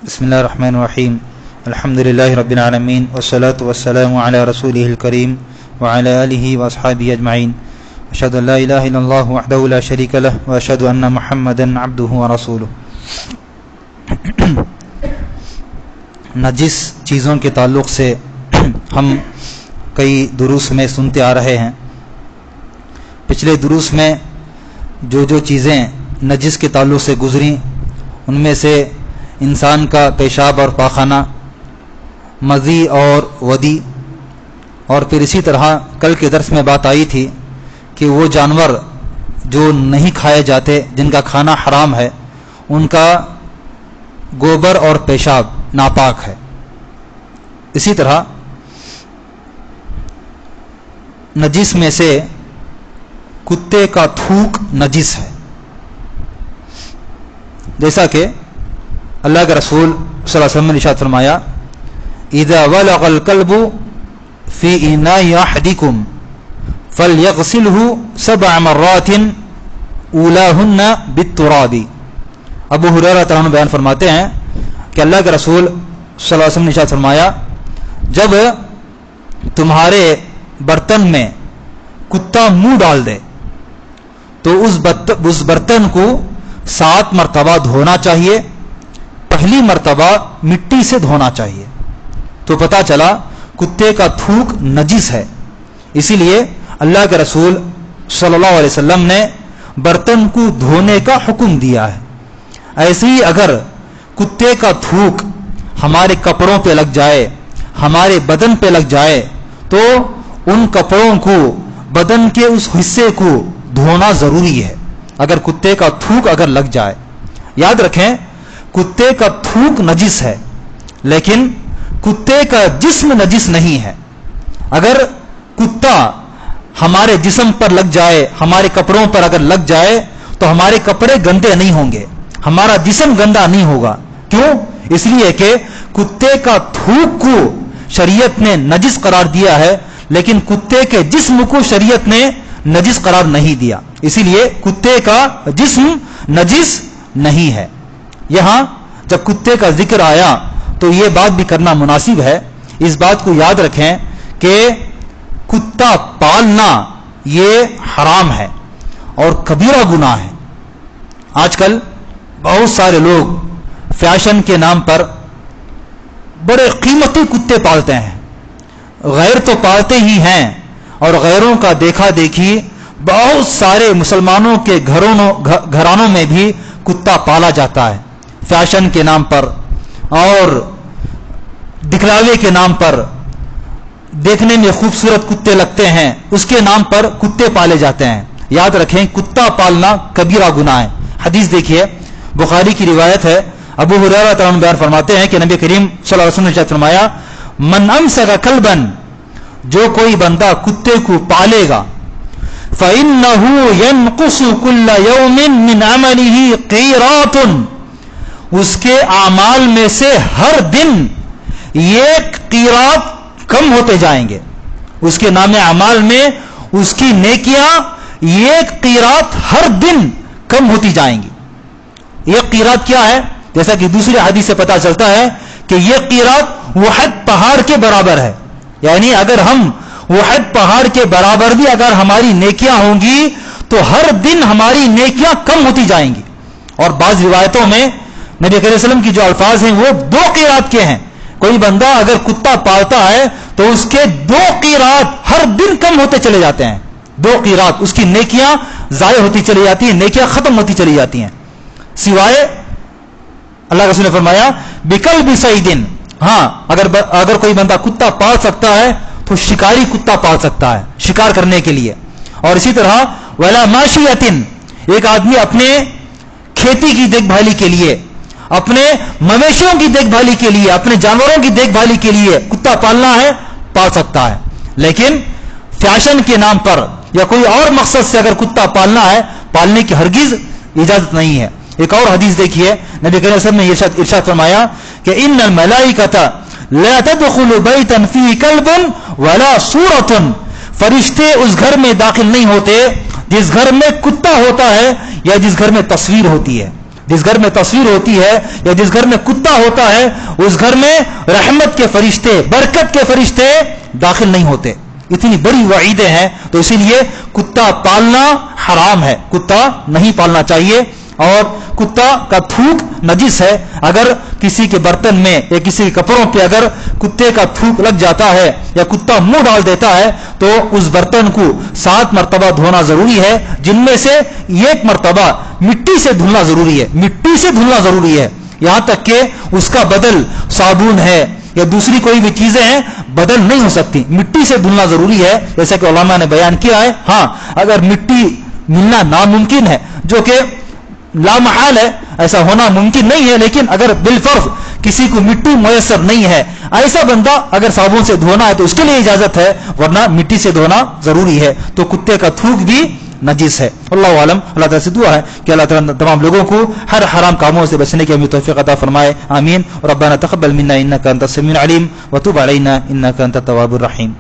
بسم اللہ الرحمن الرحیم الحمد للہ رب العالمین والصلاة والسلام علی رسولہ الکریم وعلی آلہ واصحابہ اجمعین اشہد ان لا الہ الا اللہ وحدہ لا شریک لہ واشہد ان محمدا عبدہ ورسولہ۔ نجس چیزوں کے تعلق سے ہم کئی دروس میں سنتے آ رہے ہیں۔ پچھلے دروس میں جو چیزیں نجس کے تعلق سے گزریں ان میں سے انسان کا پیشاب اور پاخانہ، مزی اور ودی، اور پھر اسی طرح کل کے درس میں بات آئی تھی کہ وہ جانور جو نہیں کھائے جاتے، جن کا کھانا حرام ہے، ان کا گوبر اور پیشاب ناپاک ہے۔ اسی طرح نجس میں سے کتے کا تھوک نجس ہے، جیسا کہ اللہ کے رسول صلی اللہ علیہ وسلم نے ارشاد فرمایا اذا ولغ الكلب في اناء احدكم فليغسله 7 مرات اولاهن بالتراب۔ ابو ہریرہ رضی اللہ عنہ بیان فرماتے ہیں کہ اللہ کے رسول صلی اللہ علیہ وسلم نے ارشاد فرمایا جب تمہارے برتن میں کتا منہ ڈال دے تو اس برتن کو 7 مرتبہ دھونا چاہیے، پہلی مرتبہ مٹی سے دھونا چاہیے۔ تو پتہ چلا کتے کا تھوک نجس ہے، اسی لیے اللہ کے رسول صلی اللہ علیہ وسلم نے برتن کو دھونے کا حکم دیا ہے۔ ایسے ہی اگر کتے کا تھوک ہمارے کپڑوں پہ لگ جائے، ہمارے بدن پہ لگ جائے، تو ان کپڑوں کو، بدن کے اس حصے کو دھونا ضروری ہے اگر کتے کا تھوک اگر لگ جائے۔ یاد رکھیں کتے کا تھوک نجس ہے لیکن کتے کا جسم نجس نہیں ہے۔ اگر کتا ہمارے جسم پر لگ جائے، ہمارے کپڑوں پر اگر لگ جائے تو ہمارے کپڑے گندے نہیں ہوں گے، ہمارا جسم گندا نہیں ہوگا۔ کیوں؟ اس لیے کہ کتے کا تھوک کو شریعت نے نجس قرار دیا ہے لیکن کتے کے جسم کو شریعت نے نجس قرار نہیں دیا، اسی لیے کتے کا جسم نجس نہیں ہے۔ یہاں جب کتے کا ذکر آیا تو یہ بات بھی کرنا مناسب ہے، اس بات کو یاد رکھیں کہ کتا پالنا یہ حرام ہے اور کبیرہ گناہ ہے۔ آج کل بہت سارے لوگ فیشن کے نام پر بڑے قیمتی کتے پالتے ہیں، غیر تو پالتے ہی ہیں اور غیروں کا دیکھا دیکھی بہت سارے مسلمانوں کے گھرانوں میں بھی کتا پالا جاتا ہے، فیشن کے نام پر اور دکھلاوے کے نام پر، دیکھنے میں خوبصورت کتے لگتے ہیں اس کے نام پر کتے پالے جاتے ہیں۔ یاد رکھیں کتا پالنا کبیرہ گناہ ہے۔ حدیث دیکھیے، بخاری کی روایت ہے، ابو ہریرہ رضی اللہ عنہ بیان فرماتے ہیں کہ نبی کریم صلی اللہ علیہ وسلم نے ارشاد فرمایا من امسک کلبا، جو کوئی بندہ کتے کو پالے گا، فإنه ينقص كل يوم من عمله قيراط، اس کے اعمال میں سے ہر دن ایک قیرات کم ہوتے جائیں گے، اس کے نام اعمال میں اس کی نیکیاں ایک قیرات ہر دن کم ہوتی جائیں گی۔ یہ قیرات کیا ہے؟ جیسا کہ دوسری حدیث سے پتا چلتا ہے کہ یہ قیرات احد پہاڑ کے برابر ہے، یعنی اگر ہم احد پہاڑ کے برابر بھی اگر ہماری نیکیاں ہوں گی تو ہر دن ہماری نیکیاں کم ہوتی جائیں گی۔ اور بعض روایتوں میں نبی کریم صلی اللہ علیہ وسلم کی جو الفاظ ہیں وہ 2 قیرات کے ہیں۔ کوئی بندہ اگر کتا پالتا ہے تو اس کے 2 قیرات ہر دن کم ہوتے چلے جاتے ہیں، 2 قیرات، اس کی نیکیاں ضائع ہوتی چلی جاتی ہیں، نیکیاں ختم ہوتی چلی جاتی ہیں، سوائے اللہ کے رسول نے فرمایا بکلب صید، ہاں اگر کوئی بندہ کتا پال سکتا ہے تو شکاری کتا پال سکتا ہے شکار کرنے کے لیے۔ اور اسی طرح ولا ماشیۃ، ایک آدمی اپنے کھیتی کی دیکھ بھالی کے لیے، اپنے مویشیوں کی دیکھ بھالی کے لیے، اپنے جانوروں کی دیکھ بھالی کے لیے کتا پالنا ہے، پال سکتا ہے، لیکن فیشن کے نام پر یا کوئی اور مقصد سے اگر کتا پالنا ہے، پالنے کی ہرگز اجازت نہیں ہے۔ ایک اور حدیث دیکھیے، نبی کریم صلی اللہ علیہ وسلم نے ارشاد فرمایا کہ ان الملائکۃ لا تدخل بیتا فی کلب ولا صورۃ، فرشتے اس گھر میں داخل نہیں ہوتے جس گھر میں کتا ہوتا ہے یا جس گھر میں تصویر ہوتی ہے۔ جس گھر میں تصویر ہوتی ہے یا جس گھر میں کتا ہوتا ہے اس گھر میں رحمت کے فرشتے، برکت کے فرشتے داخل نہیں ہوتے. اتنی بڑی وعیدیں ہیں. تو اسی لیے کتا پالنا حرام ہے، کتا نہیں پالنا چاہیے. اور کتا کا تھوک نجس ہے. اگر کسی کے برتن میں یا کسی کے کپڑوں پہ اگر کتے کا تھوک لگ جاتا ہے یا کتا منہ ڈال دیتا ہے تو اس برتن کو 7 مرتبہ دھونا ضروری ہے، جن میں سے 1 مرتبہ مٹی سے دھلنا ضروری ہے. مٹی سے دھلنا ضروری ہے. یہاں تک کہ اس کا بدل صابن ہے یا دوسری کوئی بھی چیزیں ہیں بدل نہیں ہو سکتی. مٹی سے دھلنا ضروری ہے جیسا کہ علماء نے بیان کیا ہے. ہاں اگر مٹی ملنا ناممکن ہے، جو کہ لا محال ہے، ایسا ہونا ممکن نہیں ہے، لیکن اگر بالفرض کسی کو مٹی میسر نہیں ہے، ایسا بندہ اگر صابن سے دھونا ہے تو اس کے لیے اجازت ہے، ورنہ مٹی سے دھونا ضروری ہے. تو کتے کا تھوک بھی نجس ہے. اللہ عالم. اللہ تعالیٰ سے دعا ہے کہ اللہ تعالیٰ تمام لوگوں کو ہر حرام کاموں سے بچنے کی ہمیں توفیق عطا فرمائے. آمین. ربنا تقبل منا انک انت السمیع العلیم وتب علینا انک انت التواب الرحیم.